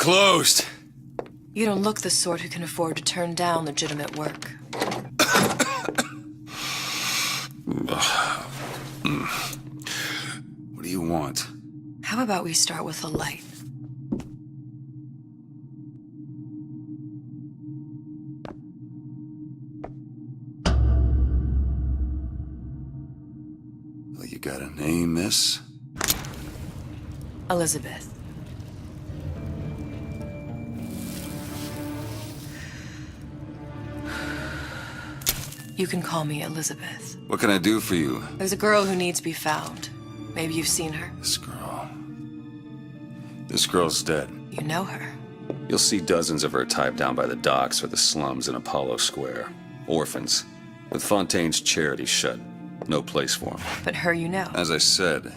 closed. You don't look the sort who can afford to turn down legitimate work. What do you want? How about we start with a light? Well, you got a name, miss? Elizabeth. You can call me Elizabeth. What can I do for you? There's a girl who needs to be found. Maybe you've seen her. This girl. This girl's dead. You know her. You'll see dozens of her tied down by the docks or the slums in Apollo Square. Orphans. With Fontaine's charity shut. No place for them. But her you know. As I said,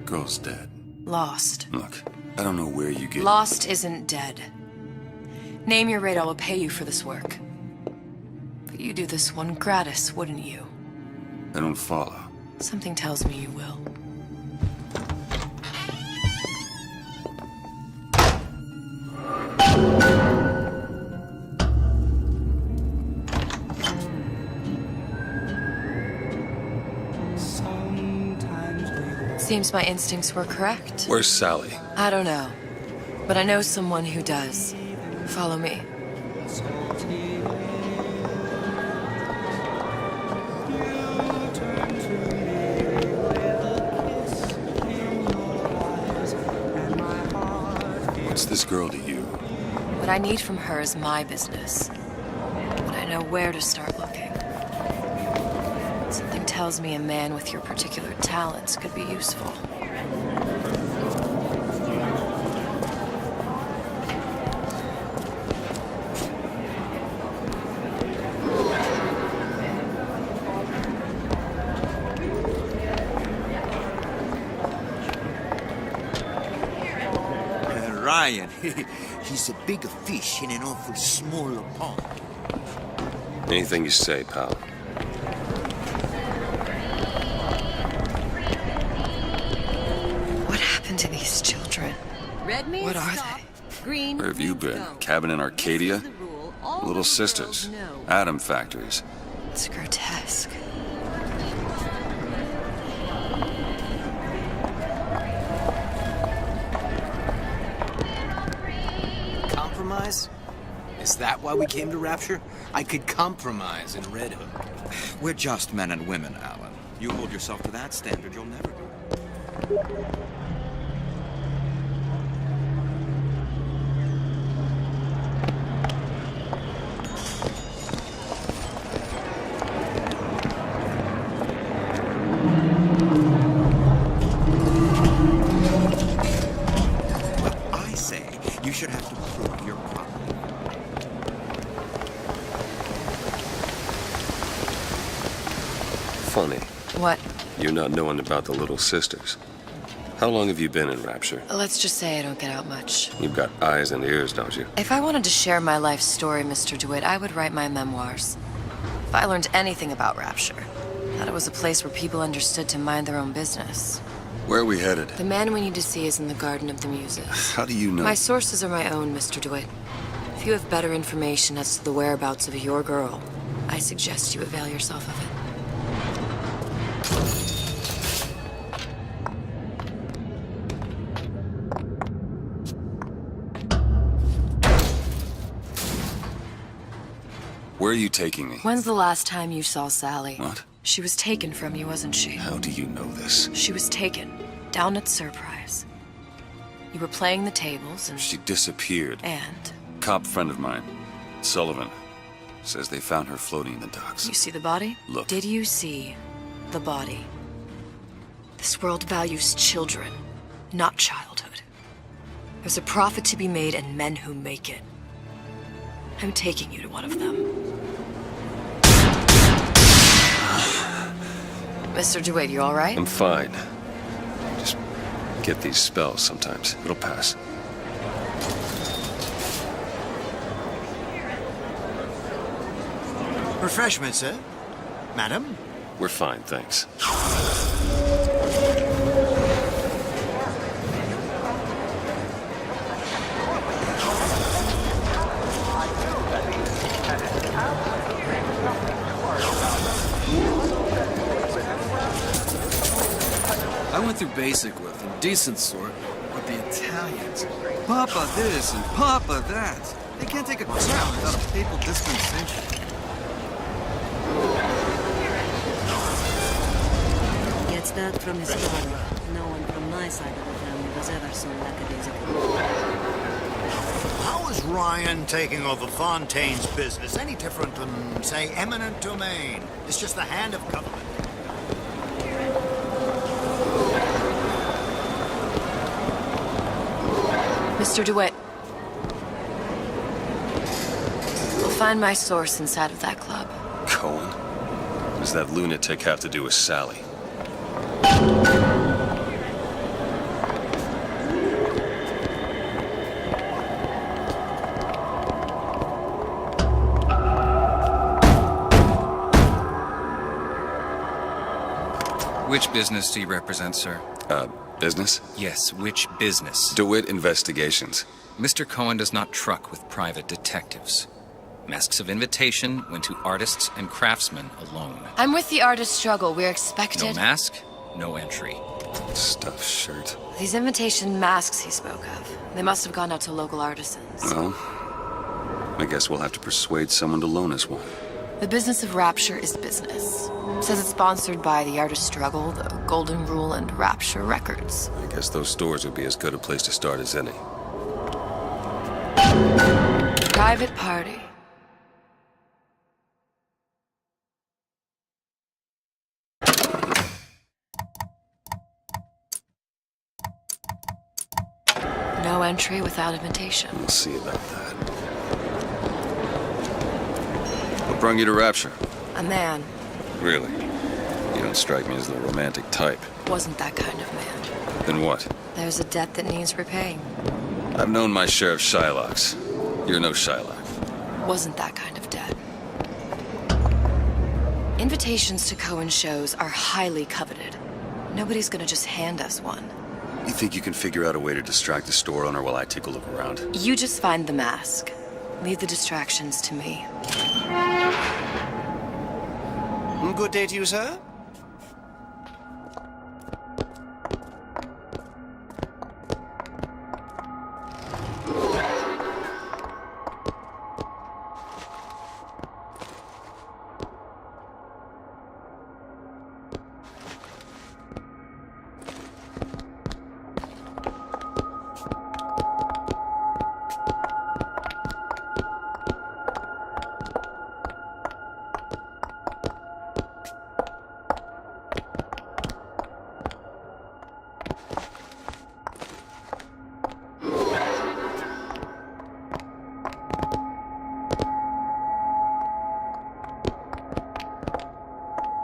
girl's dead. Lost. Look, I don't know where you get... Lost isn't dead. Name your rate, I will pay you for this work. But you do this one gratis, wouldn't you? I don't follow. Something tells me you will. Seems my instincts were correct. Where's Sally? I don't know, but I know someone who does. Follow me. What's this girl to you? What I need from her is my business. But I know where to start looking. Something tells me a man with your particular talents could be useful. Ryan, he's a big fish in an awful small pond. Anything you say, pal. What happened to these children? Red means What are stop, they? green Where have you means been? go. Cabin in Arcadia? The rule, all Little little sisters? girls know. Atom factories? It's grotesque. Compromise? Is that why we came to Rapture? I could compromise in Red Hook. We're just men and women, Alan. You hold yourself to that standard, you'll never do. Well, I say you should have to prove your point. Funny. What? You not knowing about the Little Sisters. How long have you been in Rapture? Let's just say I don't get out much. You've got eyes and ears, don't you? If I wanted to share my life story, Mr. DeWitt, I would write my memoirs. If I learned anything about Rapture, that it was a place where people understood to mind their own business. Where are we headed? The man we need to see is in the Garden of the Muses. How do you know? My sources are my own, Mr. DeWitt. If you have better information as to the whereabouts of your girl, I suggest you avail yourself of it. Where are you taking me? When's the last time you saw Sally? What? She was taken from you, wasn't she? How do you know this? She was taken, down at Surprise. You were playing the tables and... She disappeared. And? Cop friend of mine, Sullivan, says they found her floating in the docks. You see the body? Look. Did you see the body? This world values children, not childhood. There's a profit to be made and men who make it. I'm taking you to one of them. Mr. DeWitt, you all right? I'm fine. Just get these spells sometimes. It'll pass. Refreshment, sir? Madam? We're fine, thanks. basic with, and decent sort with the Italians. Papa this and Papa that. They can't take a crown without a papal dispensation. Gets that from his father. No one from my side of the family was ever so lackadaisical. How is Ryan taking over Fontaine's business any different than, say, eminent domain? It's just the hand of government. Mr. DeWitt. We'll find my source inside of that club. Cohen? What does that lunatic have to do with Sally? Which business do you represent, sir? Business? Yes, which business? DeWitt Investigations. Mr. Cohen does not truck with private detectives. Masks of Invitation went to artists and craftsmen alone. I'm with the artist struggle. We're expected. No mask, no entry. Stuffed shirt. These invitation masks he spoke of. They must have gone out to local artisans. Well, I guess we'll have to persuade someone to loan us one. The business of Rapture is business. Says it's sponsored by the Artist Struggle, the Golden Rule, and Rapture Records. I guess those stores would be as good a place to start as any. Private party. No entry without invitation. We'll see about that. What brought you to Rapture? A man. Really? You don't strike me as the romantic type. Wasn't that kind of man. Then what? There's a debt that needs repaying. I've known my share of Shylocks. You're no Shylock. Wasn't that kind of debt. Invitations to Cohen shows are highly coveted. Nobody's gonna just hand us one. You think you can figure out a way to distract the store owner while I take a look around? You just find the mask. Leave the distractions to me. Good day to you, sir.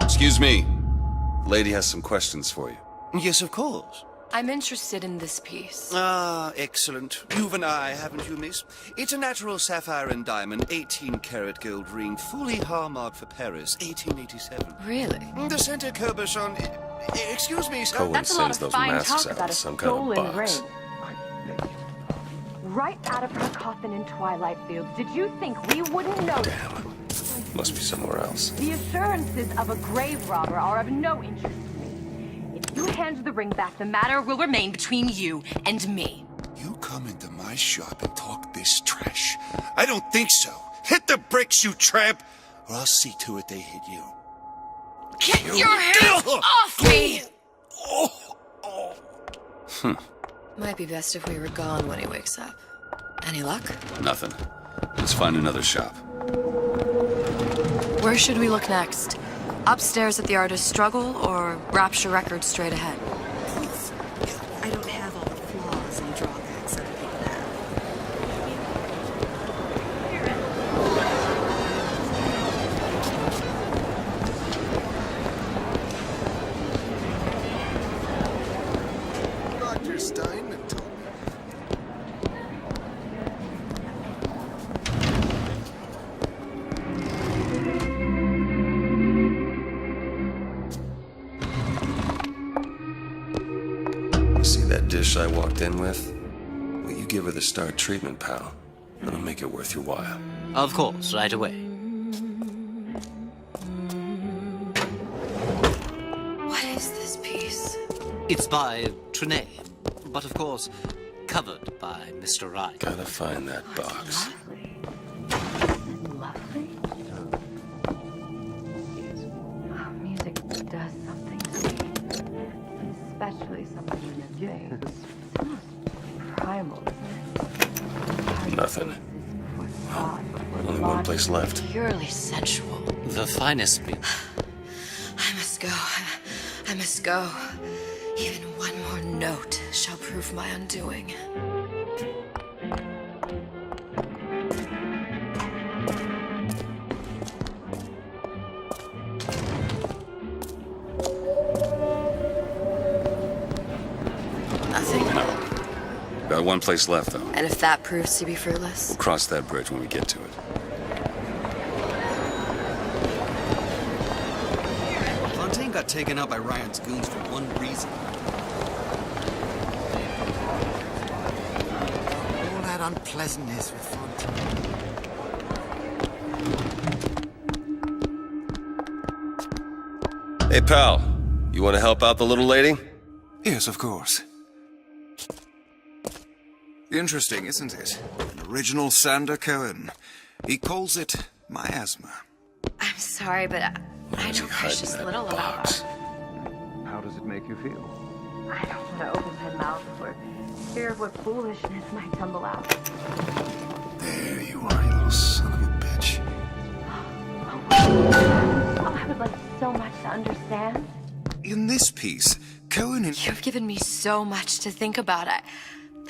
Excuse me. Lady has some questions for you. Yes, of course. I'm interested in this piece. Ah, excellent. You've an eye, haven't you, miss? It's a natural sapphire and diamond, 18-karat gold ring, fully hallmarked for Paris, 1887. Really? The center cabochon... Excuse me, sir. Cohen sends those masks out in some kind of box. Right out of her coffin in Twilight Fields. Did you think we wouldn't know? Damn. Must be somewhere else. The assurances of a grave robber are of no interest to me. If you hand the ring back, the matter will remain between you and me. You come into my shop and talk this trash? I don't think so. Hit the bricks, you tramp, or I'll see to it they hit you. Get your hands off me! Might be best if we were gone when he wakes up. Any luck? Nothing. Let's find another shop. Where should we look next? Upstairs at the Artist Struggle, or Rapture Records straight ahead? I don't have all the flaws and drawbacks other people have. Dr. Steinman told me. See that dish I walked in with? Will you give her the star treatment, pal? That'll make it worth your while. Of course, right away. What is this piece? It's by Trine, but of course, covered by Mr. Ryan. Gotta find that box. Lovely. Oh, music does something to me. Especially something in the things. It's almost primal, isn't it? Nothing. Only one place left. Purely sensual. The finest music. I must go. I must go. Even one more note shall prove my undoing. Nothing? Got one place left, though. And if that proves to be fruitless? We'll cross that bridge when we get to it. Fontaine got taken out by Ryan's goons for one reason. All that unpleasantness with Fontaine. Hey, pal. You want to help out the little lady? Yes, of course. Interesting, isn't it? An original Sander Cohen. He calls it miasma. I'm sorry, but I know precious little about it. How does it make you feel? I don't want to open my mouth for fear of what foolishness might tumble out. There you are, you little son of a bitch. Oh, I would like so much to understand. In this piece, Cohen and... You've given me so much to think about. I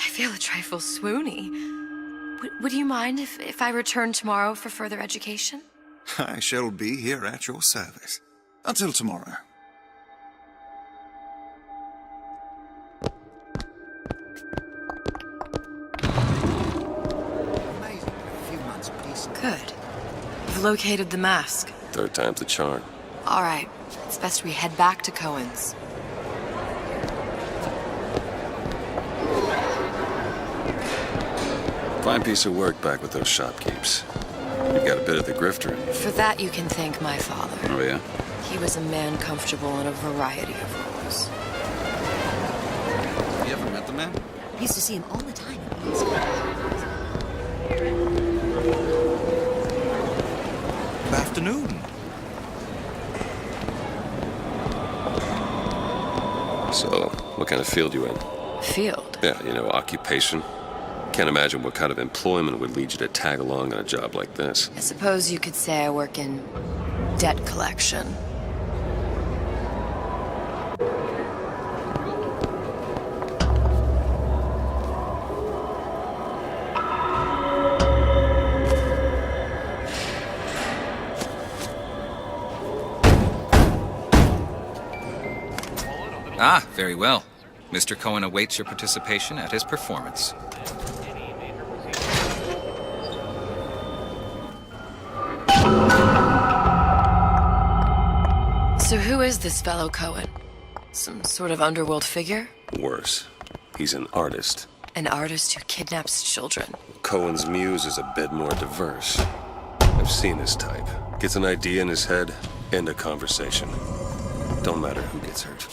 feel a trifle swoony. Would you mind if I return tomorrow for further education? I shall be here at your service. Until tomorrow. Amazing. A few months of decent. Good. You've located the mask. Third time's the charm. All right. It's best we head back to Cohen's. Fine piece of work back with those shopkeepers. You got a bit of the grifter in you. For that, you can thank my father. Oh, yeah? He was a man comfortable in a variety of roles. You ever met the man? Used to see him all the time. Good afternoon. So, what kind of field you in? Field? Yeah, you know, occupation. Can't imagine what kind of employment would lead you to tag along on a job like this. I suppose you could say I work in debt collection. Ah, very well. Mr. Cohen awaits your participation at his performance. So who is this fellow Cohen? Some sort of underworld figure? Worse. He's an artist. An artist who kidnaps children. Cohen's muse is a bit more diverse. I've seen this type. Gets an idea in his head, end a conversation. Don't matter who gets hurt.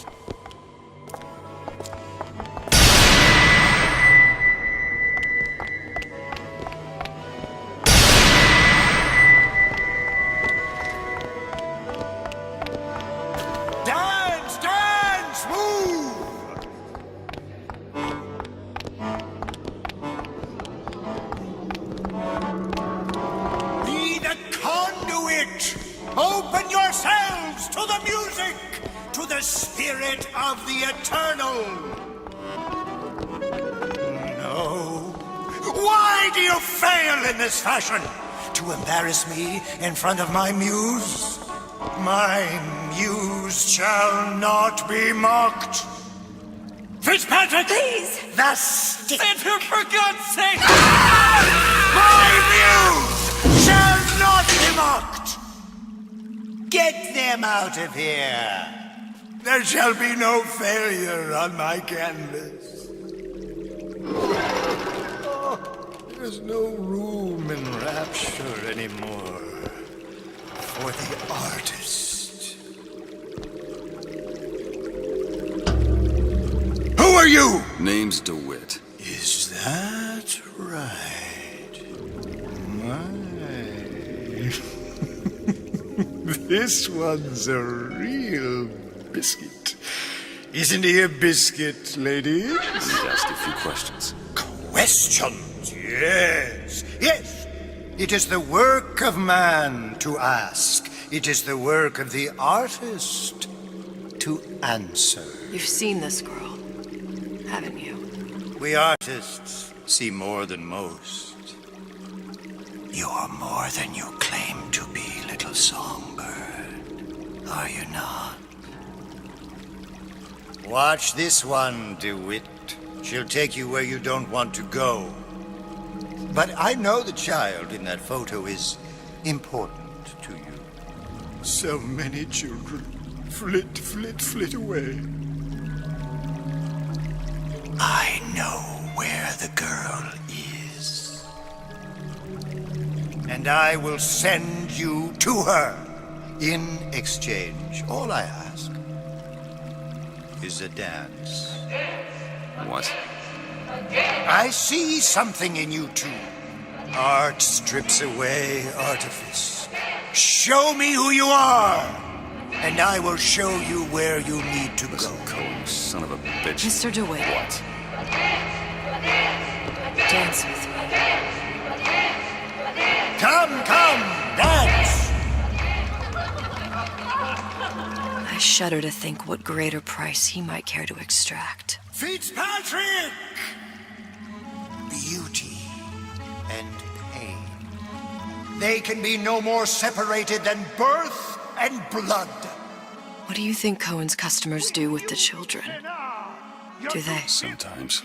Dance, dance, move! Be the conduit! Open yourselves to the music, to the spirit of the eternal! No. Why do you fail in this fashion? To embarrass me in front of my muse? My muse shall not be mocked. Fitzpatrick! Please! The stick! Enter, for God's sake! My muse shall not be mocked! Get them out of here! There shall be no failure on my canvas. Oh, there's no room in rapture anymore for the artist. name's DeWitt. Is that right? My. This one's a real biscuit. Isn't he a biscuit, ladies? He's asked a few questions. Questions? Yes. Yes. It is the work of man to ask. It is the work of the artist to answer. You've seen this girl, haven't you? We artists see more than most. You're more than you claim to be, little songbird. Are you not? Watch this one, DeWitt. She'll take you where you don't want to go. But I know the child in that photo is important to you. So many children flit, flit, flit away. I know where the girl is. And I will send you to her. In exchange, all I ask is a dance. What? I see something in you two. Art strips away artifice. Show me who you are, and I will show you where you need to Listen, go. Cohen, you son of a bitch. Mr. DeWitt. What? Dance with me. Come, dance! I shudder to think what greater price he might care to extract. Fitzpatrick! Beauty and pain. They can be no more separated than birth and blood. What do you think Cohen's customers do with the children? Do they? Sometimes.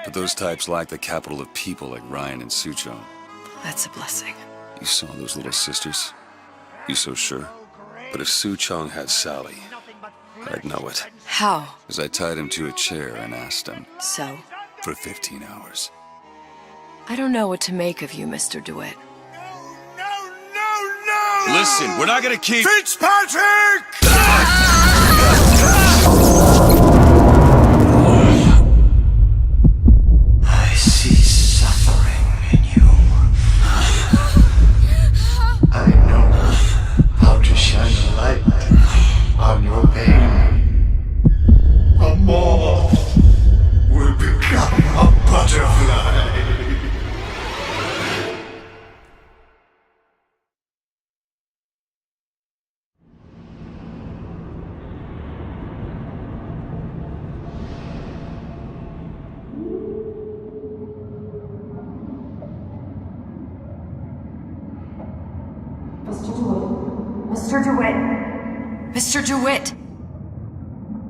But those types lack the capital of people like Ryan and Suchong. That's a blessing. You saw those little sisters? You so sure? But if Suchong had Sally, I'd know it. How? As I tied him to a chair and asked him. So? For 15 hours. I don't know what to make of you, Mr. DeWitt. No! Listen, we're not gonna keep... Fitzpatrick! I see suffering in you. I know how to shine a light on your pain. A moth will become a butterfly. Mr. DeWitt! Mr. DeWitt!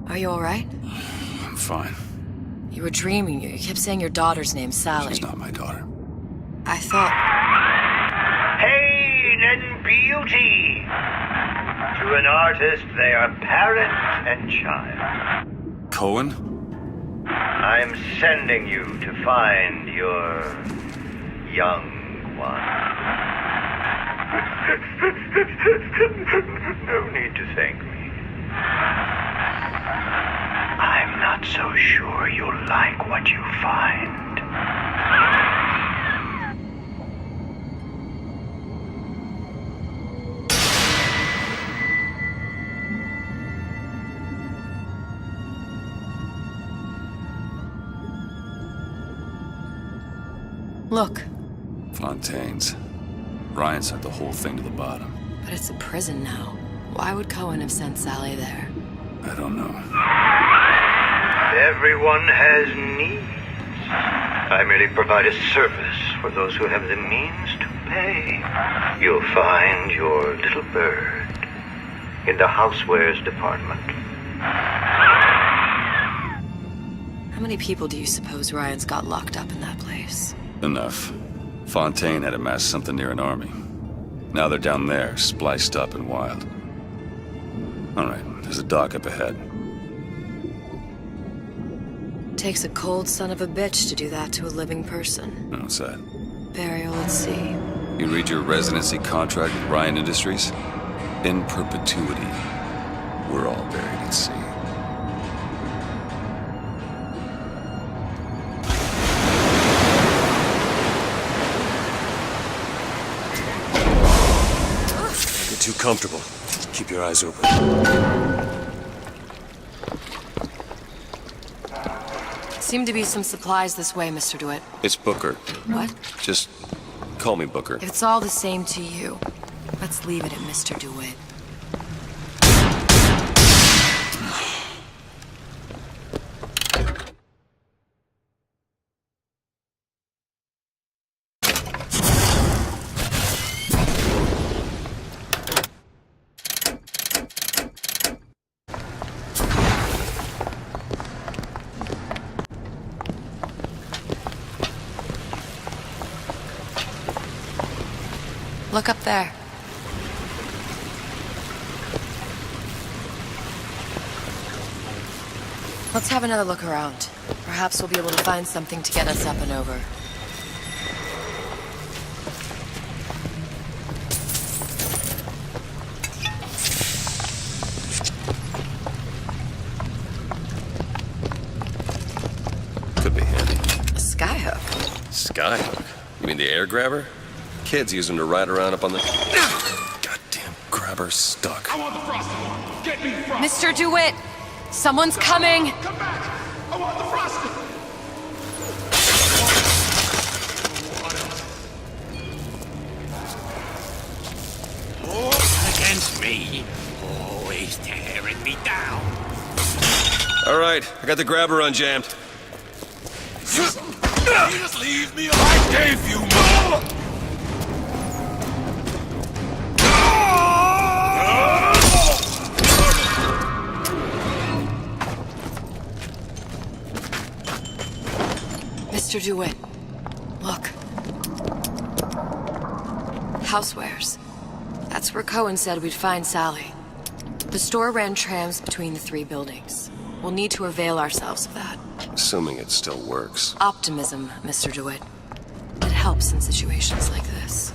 Are you alright? I'm fine. You were dreaming. You kept saying your daughter's name, Sally. She's not my daughter. I thought... Pain and beauty. To an artist, they are parent and child. Cohen? I'm sending you to find your young one. No need to thank me. I'm not so sure you'll like what you find. Look. Fontaine's. Ryan sent the whole thing to the bottom. But it's a prison now. Why would Cohen have sent Sally there? I don't know. Everyone has needs. I merely provide a service for those who have the means to pay. You'll find your little bird in the housewares department. How many people do you suppose Ryan's got locked up in that place? Enough. Fontaine had amassed something near an army. Now they're down there, spliced up and wild. All right, there's a dock up ahead. Takes a cold son of a bitch to do that to a living person. What's that? Burial at sea. You read your residency contract with Ryan Industries? In perpetuity, we're all buried at sea. comfortable. Keep your eyes open. Seem to be some supplies this way, Mr. DeWitt. It's Booker. What? Just call me Booker. If it's all the same to you, let's leave it at Mr. DeWitt. Look up there. Let's have another look around. Perhaps we'll be able to find something to get us up and over. Could be handy. A skyhook. Skyhook? You mean the air grabber? Kids use them to ride around up on the... Goddamn grabber stuck. I want the frosted one. Get me frosted. Mr. DeWitt! Someone's coming! Come back! I want the frosted. Against me. Always tearing me down. All right, I got the grabber unjammed. You just leave me alone. I gave you more. Mr. DeWitt, look. Housewares. That's where Cohen said we'd find Sally. The store ran trams between the three buildings. We'll need to avail ourselves of that. Assuming it still works. Optimism, Mr. DeWitt. It helps in situations like this.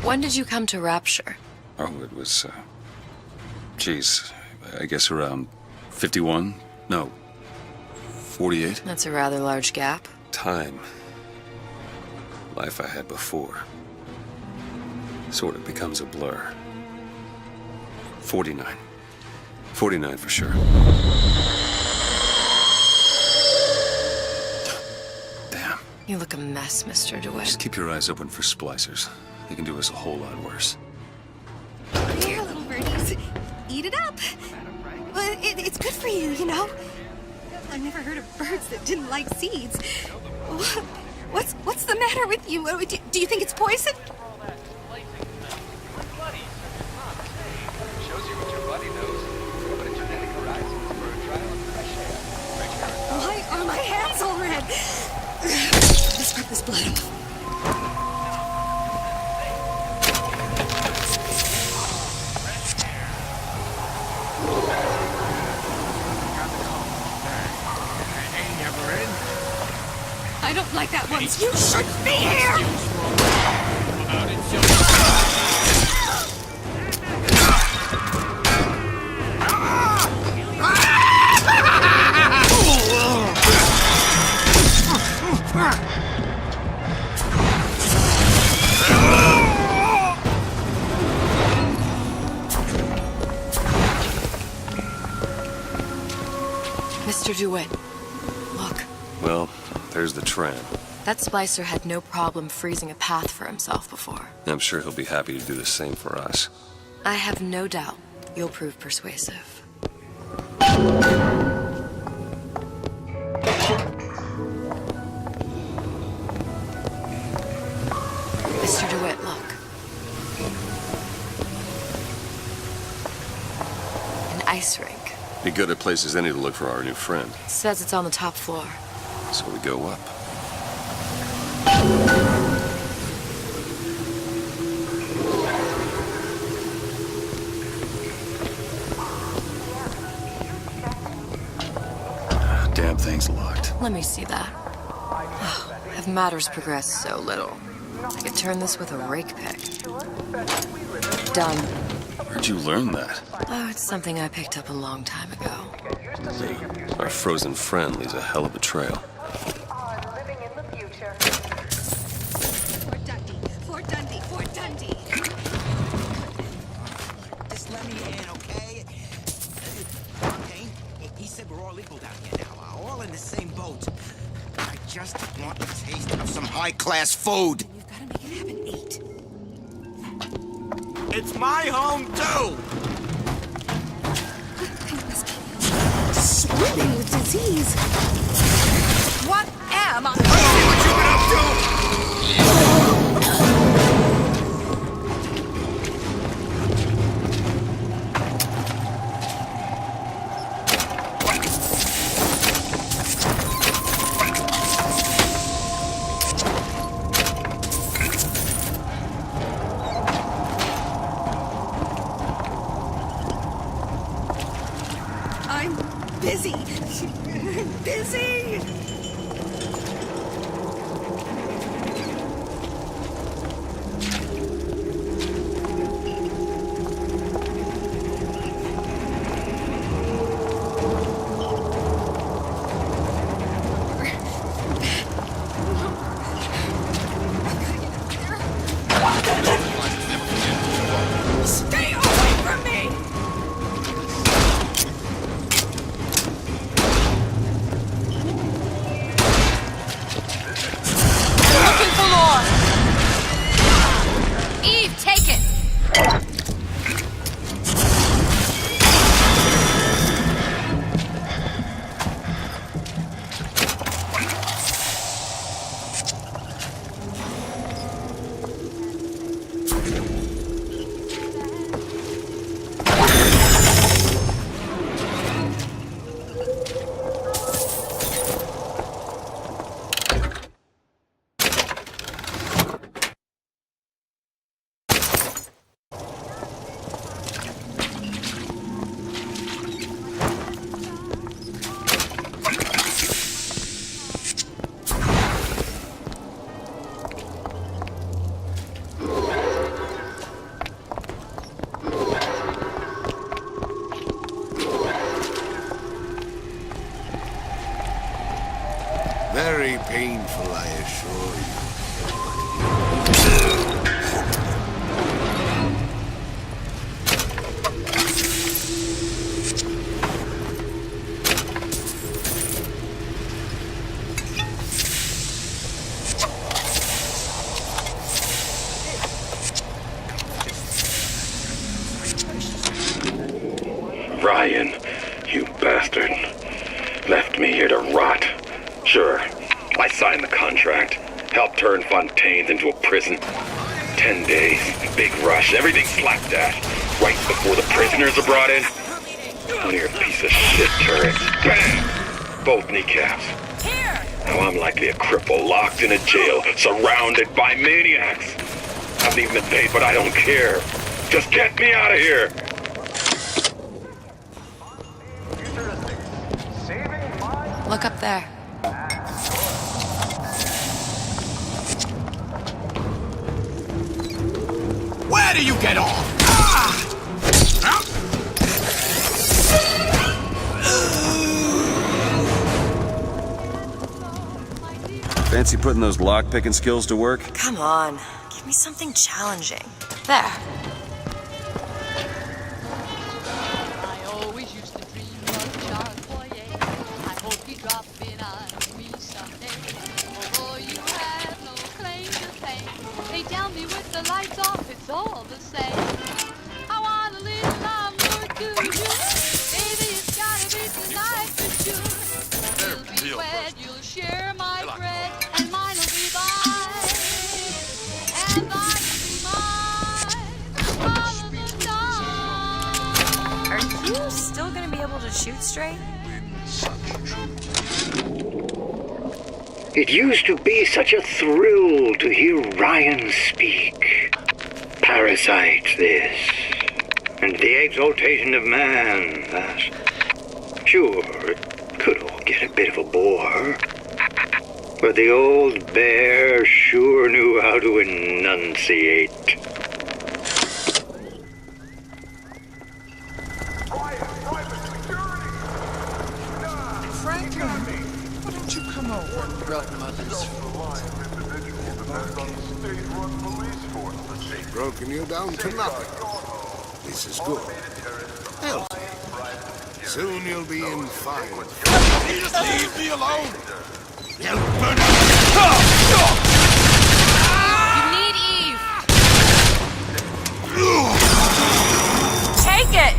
When did you come to Rapture? Oh, it was, geez, I guess around 51? No, 48? That's a rather large gap. Time. Life I had before. Sort of becomes a blur. 49. 49 for sure. Damn. You look a mess, Mr. DeWitt. Just keep your eyes open for splicers. They can do us a whole lot worse. Here, little birdies. Eat it up. Well, it's good for you, you know? I've never heard of birds that didn't like seeds. What's the matter with you? Do you think it's poison? Why are my hands all red? Let's scrub this blood off. I don't like that one. You shouldn't be here! Mr. DeWitt, look. Well, there's the tram. That splicer had no problem freezing a path for himself before. I'm sure he'll be happy to do the same for us. I have no doubt you'll prove persuasive. Mr. DeWitt, look. An ice rink. Be good at places any to look for our new friend. It says it's on the top floor. So we go up. Damn thing's locked. Let me see that. Oh, have matters progressed so little? I could turn this with a rake pick. Done. Where'd you learn that? Oh, it's something I picked up a long time ago. Our frozen friend leaves a hell of a trail. Fort Dundee, Fort Dundee. Just let me in, okay? Okay? He said we're all equal down here now. We're all in the same boat. I just want a taste of some high-class food. You've got to make it happen 8. It's my home, too! Swimming with disease. What am I? I see what you've been up to! I'm busy. Busy. Stay away from me! Looking for more! Eve, take it! Very painful, I assure you. Ryan, you bastard. Left me here to rot. Sure, I signed the contract. Helped turn Fontaine's into a prison. 10 days, big rush, everything slapped at. Right before the prisoners are brought in. Near piece of shit turret. Bam! Both kneecaps. Now I'm likely a cripple locked in a jail, surrounded by maniacs. I haven't even been paid, but I don't care. Just get me out of here! Look up there. Where do you get off? Fancy putting those lock-picking skills to work? Come on, give me something challenging. There. All the same. I want a little love more to you. Baby, it's gotta be tonight for sure. You'll be wed, you'll share my bread, and mine will be thine. And thine will be mine. Are you still gonna be able to shoot straight? It used to be such a thrill to hear Ryan speak. Parasite, this, and the exaltation of man, that. Sure, it could all get a bit of a bore, but the old bear sure knew how to enunciate. brought mothers. Broken you down to nothing. This is good. Healthy. Soon you'll be in fine. Leave me alone! You need Eve. Take it!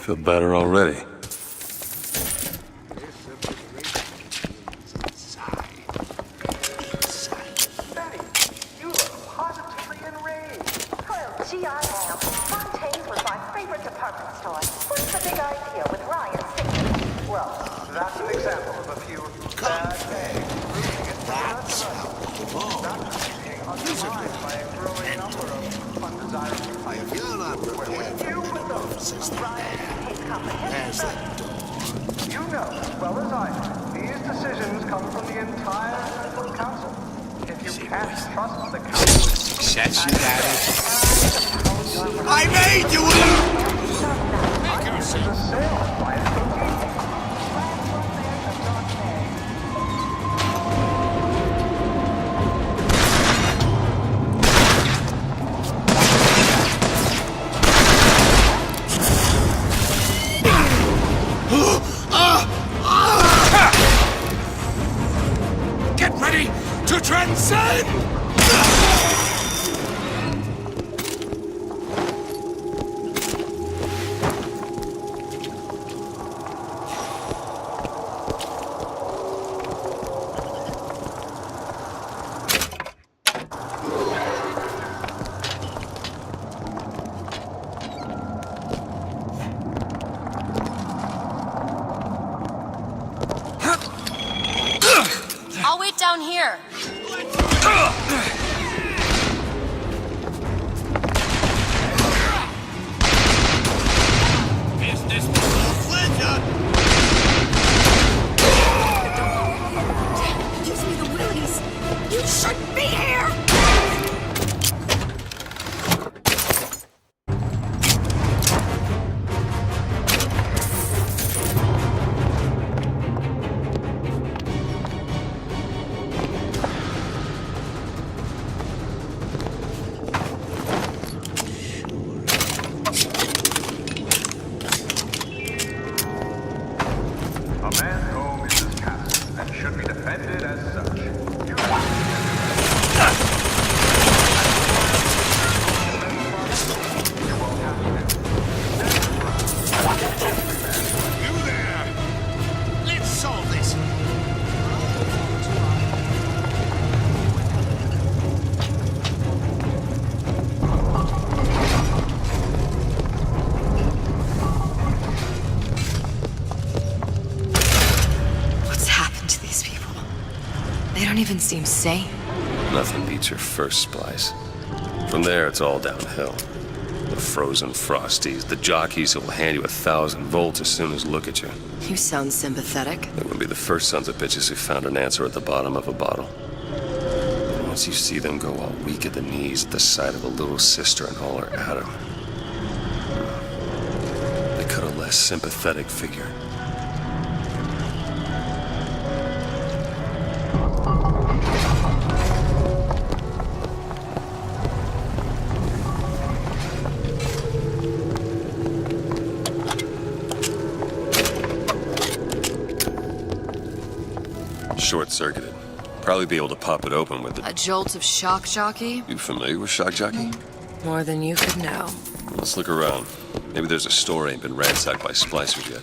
Feel better already. Gee, I am. Fontaine's was my favorite department store. What's the big idea with Ryan's signature? Well, that's an example of a few bad things. That's undermined by a growing number of undesirable If you're not prepared for the system there's that door. You know as well as I do, these decisions come from the entire Central Council. If you can't trust the Council... Shut you down. I made you! Make yourself. Get ready to transcend! I'll wait down here. Business with a pleasure. Gives me the willies. You shouldn't be here! A man's home is his castle and should be defended as such. You there! Let's solve this! What's happened to these people? They don't even seem sane. Nothing beats your first splice. From there, it's all downhill. The frozen frosties, the jockeys who will hand you 1,000 volts as soon as look at you. You sound sympathetic. They wouldn't be the first sons of bitches who found an answer at the bottom of a bottle. Once you see them go all weak at the knees at the sight of a little sister and all her Adam, they cut a less sympathetic figure. Short-circuited. Probably be able to pop it open with A jolt of shock jockey? You familiar with shock jockey? More than you could know. Let's look around. Maybe there's a store ain't been ransacked by splicers yet.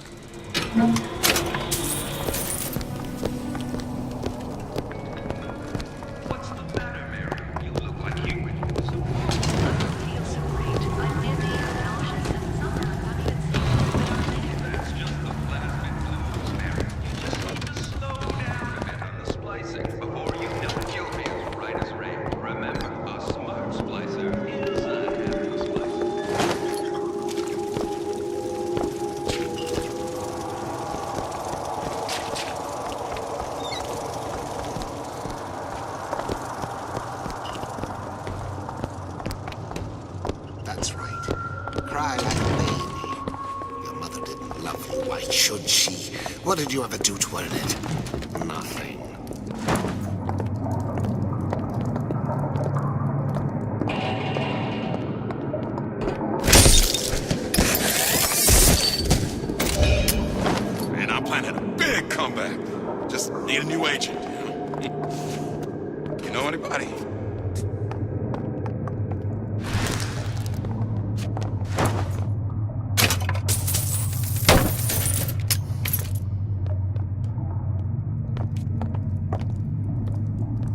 That's right. Cry like a baby. Your mother didn't love you. Why should she? What did you ever do to earn it? Nothing. Man, I'm planning a big comeback. Just need a new agent, you know? You know anybody?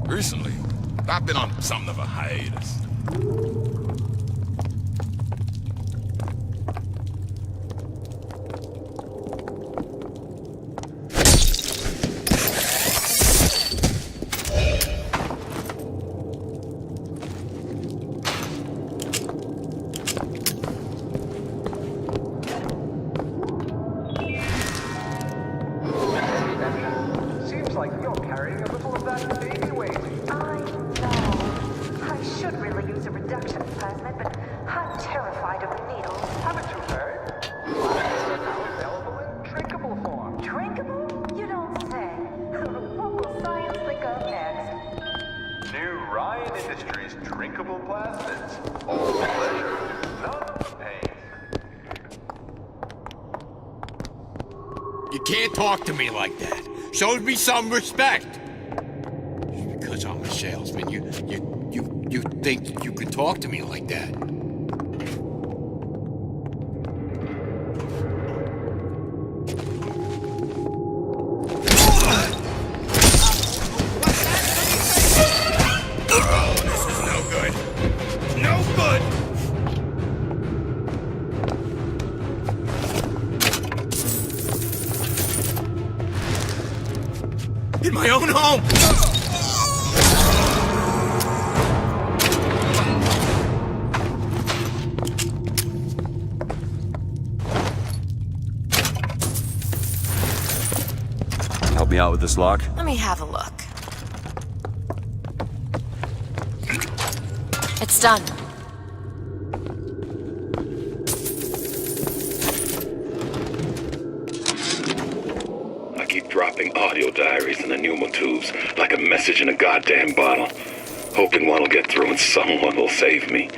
Recently, I've been on something of a hiatus. Seems like you're carrying a little of that baby weight. I know. I should really use a reduction plasmid, but I'm terrified of needles. Haven't you heard? Plasmids are now available in drinkable form. Drinkable? You don't say. What will science think of next? New Ryan Industries drinkable plasmids. All pleasure, none pain. You can't talk to me like that. Show me some respect. Just because I'm a salesman, you think you could talk to me like that? This is no good. No good! In my own home! Help me out with this lock? Let me have a look. It's done. I keep dropping audio diaries in the pneumo tubes like a message in a goddamn bottle, hoping one will get through and someone will save me.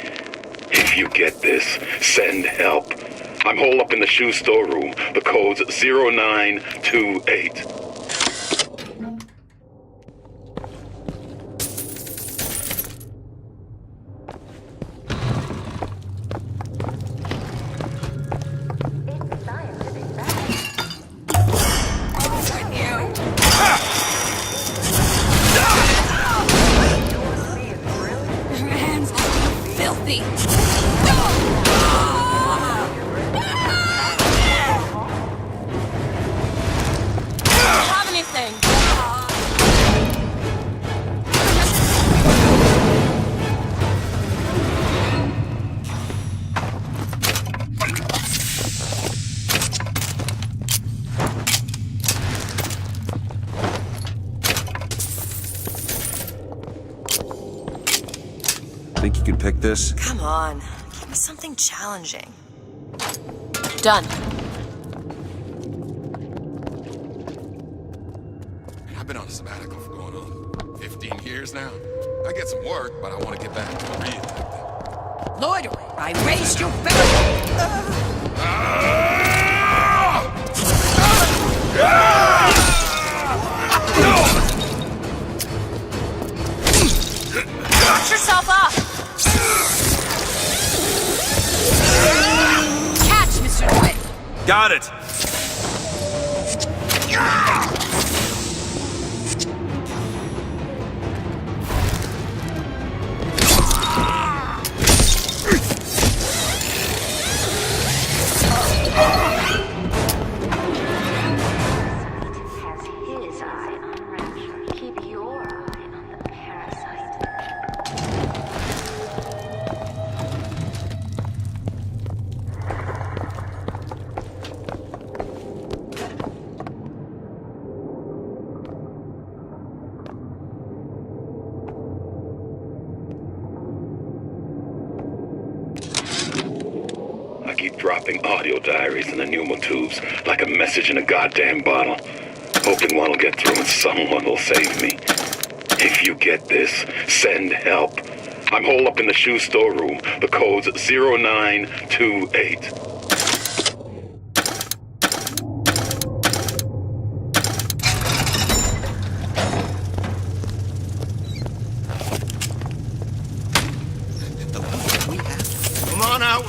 If you get this, send help. I'm holed up in the shoe storeroom. The code's 0928. Your hands are filthy. Think you can pick this? Come on. Give me something challenging. Done. I've been on a sabbatical for going on 15 years now. I get some work, but I want to get back to real acting. Loitering! I raised you very... Watch yourself up! Catch, Mr. DeWitt! Got it! His eye on Rapture. Keep your eye on the parasite. I keep dropping audio diaries in the pneumotubes like a message in a goddamn bottle, hoping one will get through and someone will save me. If you get this, send help. I'm holed up in the shoe storeroom. The code's 0928. Come on out.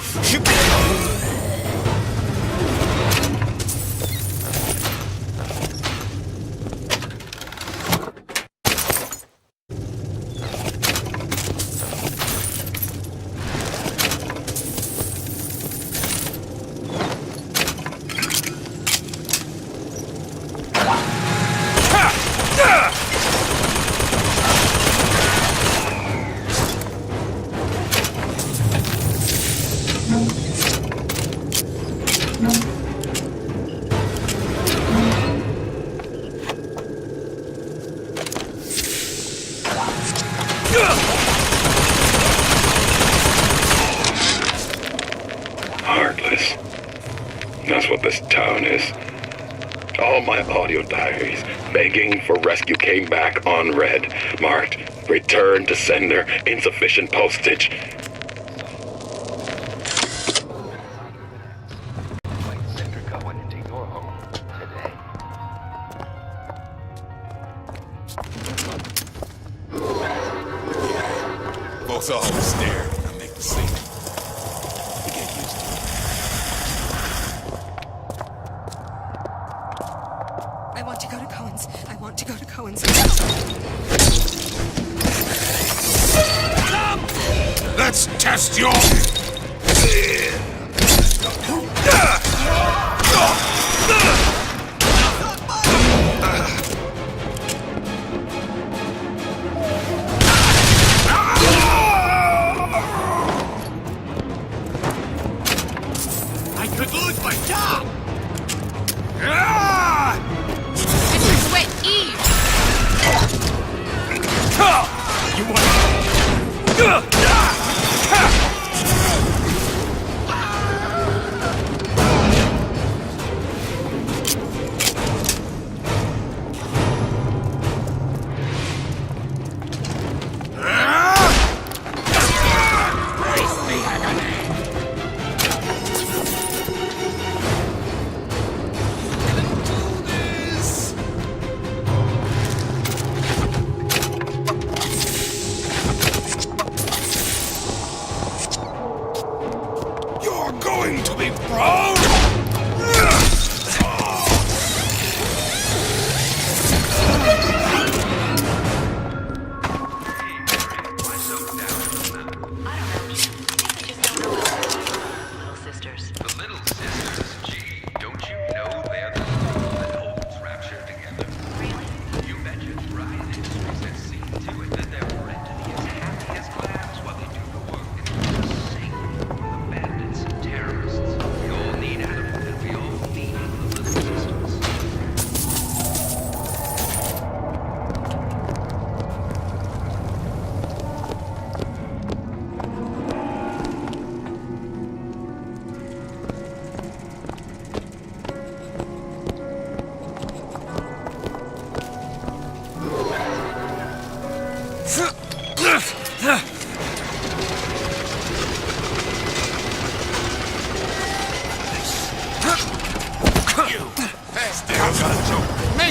Heartless. That's what this town is. All my audio diaries begging for rescue came back unread, marked return to sender, insufficient postage. Folks always stare when I make the scene. We get used to it. I want to go to Cohen's. I want to go to Cohen's. Let's test your... I could lose my job! Mr. DeWitt, Eve! You want...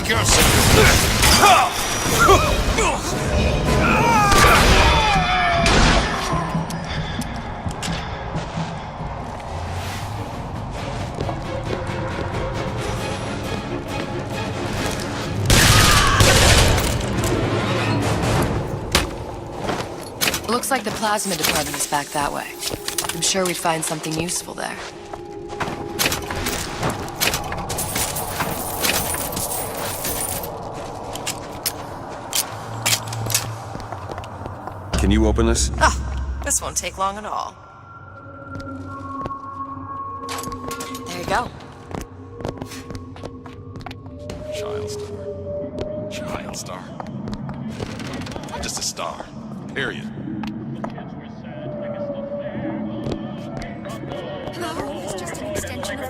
Make yourself. Looks like the plasma department is back that way. I'm sure we'd find something useful there. Can you open this? Oh, this won't take long at all. There you go. Child star. Child star. I'm just a star. Period. No, it's just an extension of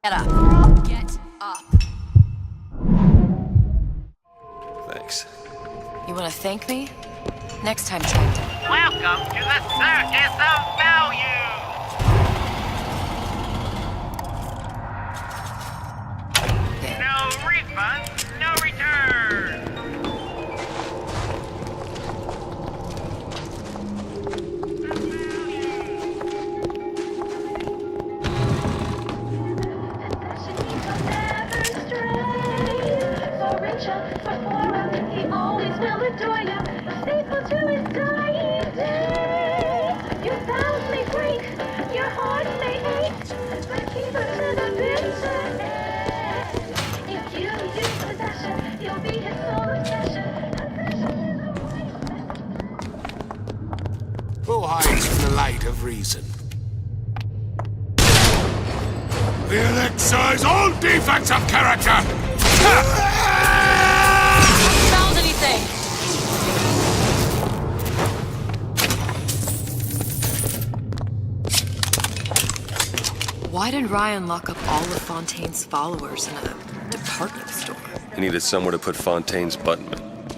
Get up. Get up. Thanks. You want to thank me? Next time, try to. Welcome to the Circus of Value! No refunds, no returns! He always will adore you, faithful to his dying day. You found may break, your heart may ache, but keep it to the bitter end. If you use possession, you'll be his sole obsession. Who hides from the light of reason? We'll excise all defects of character! Found anything? Why did Ryan lock up all of Fontaine's followers in a department store? He needed somewhere to put Fontaine's button.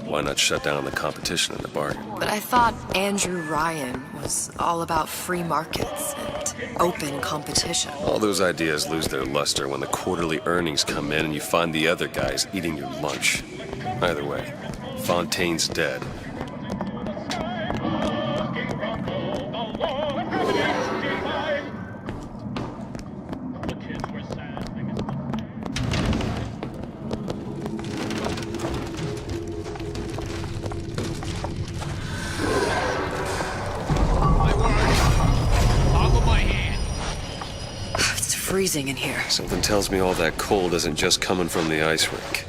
Why not shut down the competition in the bargain? But I thought Andrew Ryan was all about free markets and open competition. All those ideas lose their luster when the quarterly earnings come in and you find the other guys eating your lunch. Either way, Fontaine's dead. It's freezing in here. Something tells me all that cold isn't just coming from the ice rink.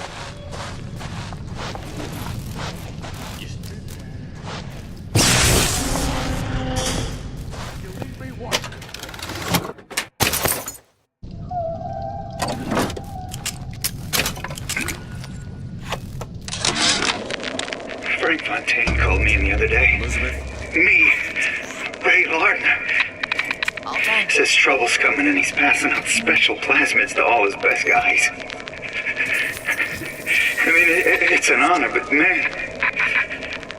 Frank Fontaine called me in the other day. Elizabeth? Me, Ray Lardner. Says trouble's coming and he's passing out special plasmids to all his best guys. I mean, it's an honor, but man,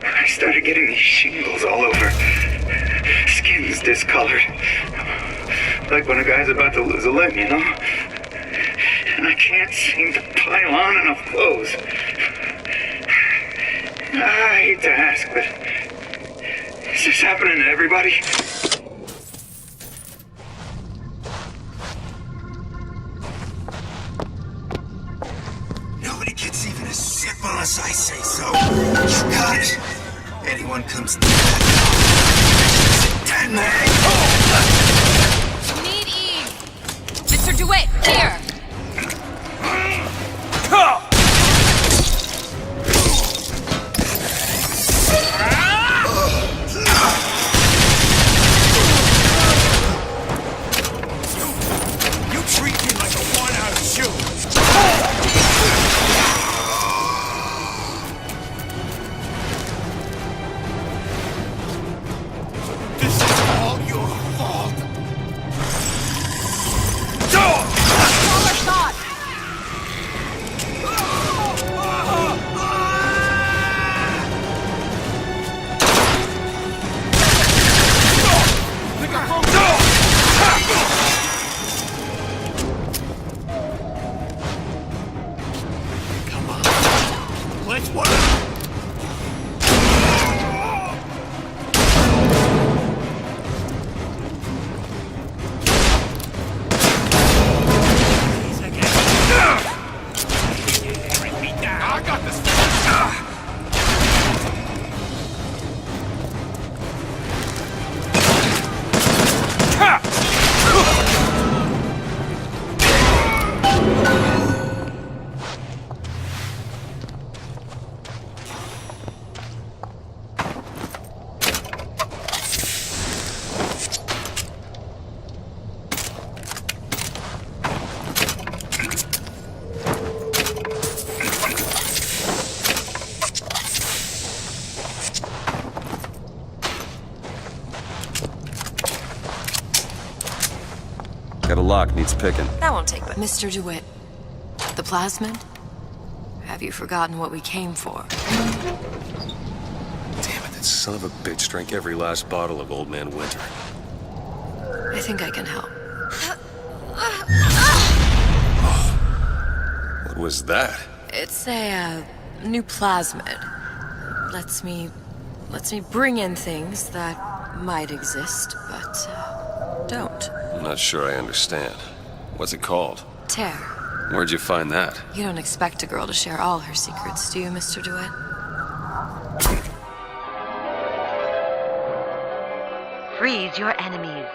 I started getting these shingles all over. Skin's discolored. Like when a guy's about to lose a limb, you know? And I can't seem to pile on enough clothes. I hate to ask, but is this happening to everybody? Nobody gets even a sip unless I say so. You got it. Anyone comes near that, dead man. Need Eve! Mr. DeWitt, here! Got a lock, needs picking. That won't take but Mr. DeWitt. The plasmid? Have you forgotten what we came for? Damn it, that son of a bitch drank every last bottle of Old Man Winter. I think I can help. What was that? It's a new plasmid. Lets me bring in things that might exist, but don't. I'm not sure I understand. What's it called? Tear. Where'd you find that? You don't expect a girl to share all her secrets, do you, Mr. DeWitt? Freeze your enemies.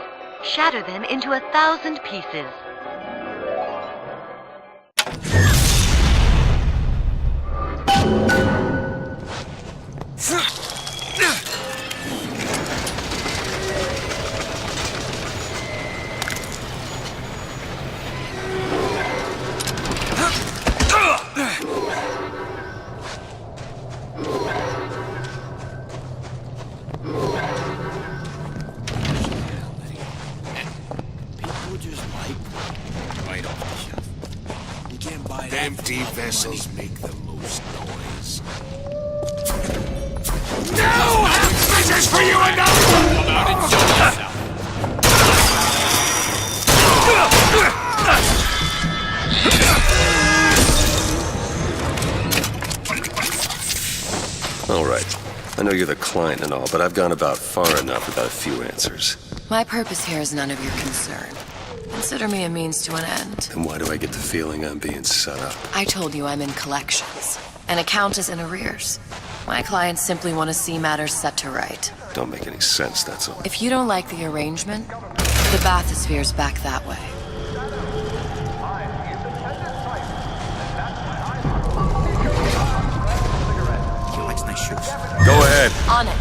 Shatter them into 1,000 pieces. Empty vessels make the most noise. No! This is for you and Come out and show yourself. All right. I know you're the client and all, but I've gone about far enough without a few answers. My purpose here is none of your concern. Consider me a means to an end. And why do I get the feeling I'm being set up? I told you I'm in collections. An account is in arrears. My clients simply want to see matters set to right. Don't make any sense, that's all. If you don't like the arrangement, the bathysphere's back that way. He likes nice shoes. Go ahead. On it.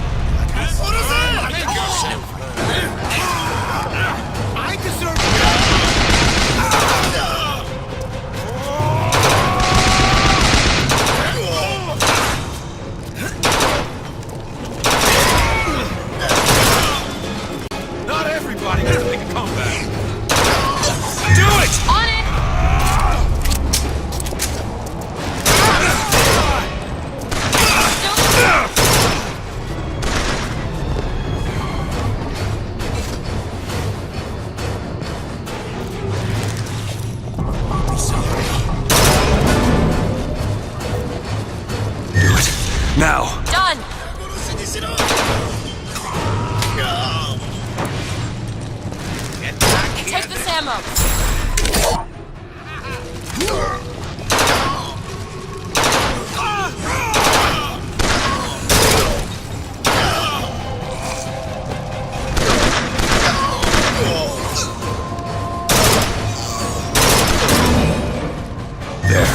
I deserve Not everybody can make a comeback. Do it! On it! Now! Done! Take this ammo. There.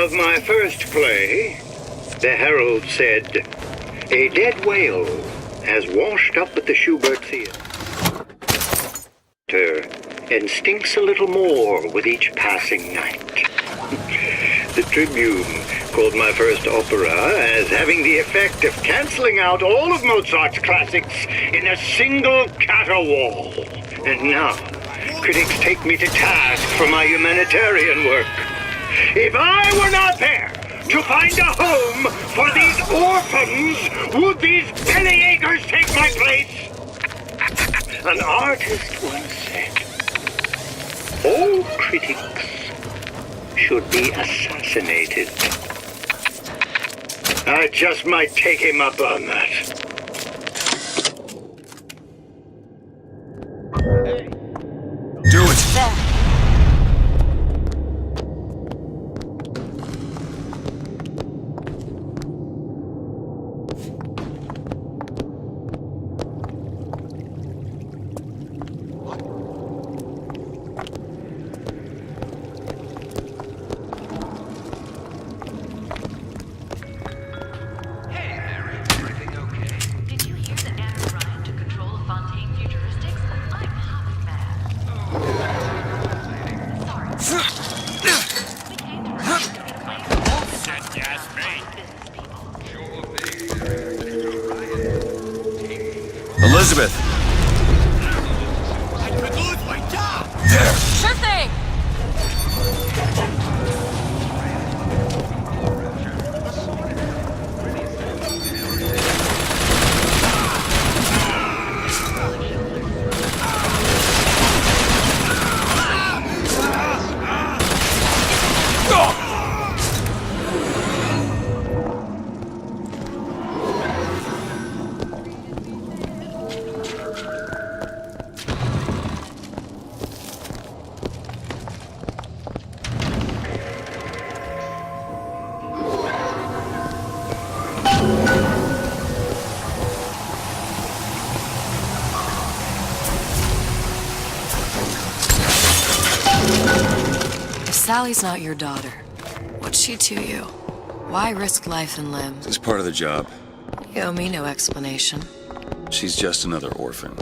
of my first play, the Herald said, "A dead whale has washed up at the Schubert Theater and stinks a little more with each passing night." The Tribune called my first opera as having the effect of canceling out all of Mozart's classics in a single caterwaul. And now, critics take me to task for my humanitarian work. If I were not there to find a home for these orphans, would these bellyachers take my place? An artist once said, "All critics should be assassinated." I just might take him up on that. Do it! There. Elizabeth! I could lose my job! There! Sure thing! Sally's not your daughter. What's she to you? Why risk life and limb? It's part of the job. You owe me no explanation. She's just another orphan.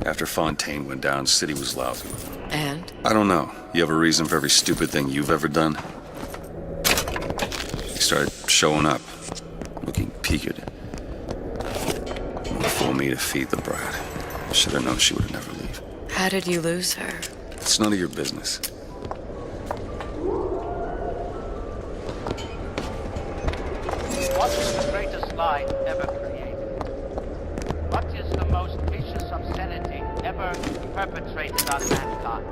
After Fontaine went down, City was lousy. And? I don't know. You have a reason for every stupid thing you've ever done? She started showing up, looking peaked. For me to feed the brat. Should have known she would never leave. How did you lose her? It's none of your business. What is the greatest lie ever created? What is the most vicious obscenity ever perpetrated on mankind?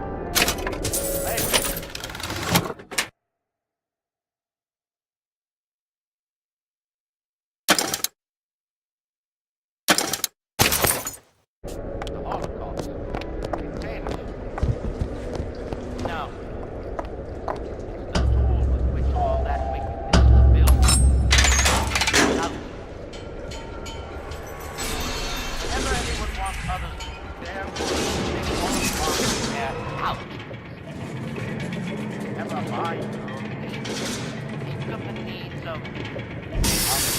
The Holocaust. Dictatorship. No. It's the tool with which all that wickedness is built. Out. Whenever anyone wants others to do their work, they won't want their out. Never mind your own needs. Think of the needs of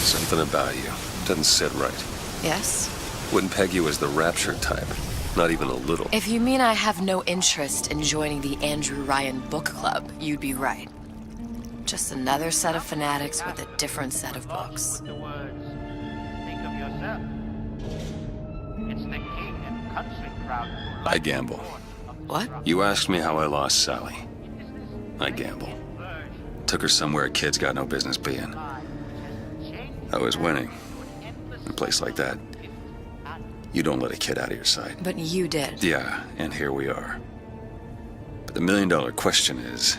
Something about you doesn't sit right. Yes? Wouldn't peg you as the rapture type. Not even a little. If you mean I have no interest in joining the Andrew Ryan book club, you'd be right. Just another set of fanatics with a different set of books. the words. Think of yourself. It's the king and country crowd who I gamble. What? You asked me how I lost Sally. I gamble. Took her somewhere kids got no business being. I was winning. In a place like that, you don't let a kid out of your sight. But you did. Yeah, and here we are. But the million-dollar question is,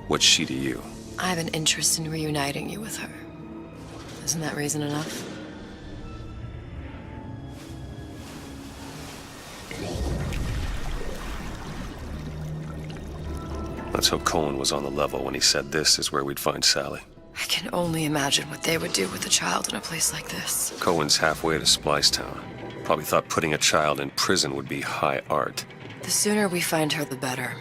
what's she to you? I have an interest in reuniting you with her. Isn't that reason enough? Let's hope Cohen was on the level when he said this is where we'd find Sally. I can only imagine what they would do with a child in a place like this. Cohen's halfway to Splicetown. Probably thought putting a child in prison would be high art. The sooner we find her, the better.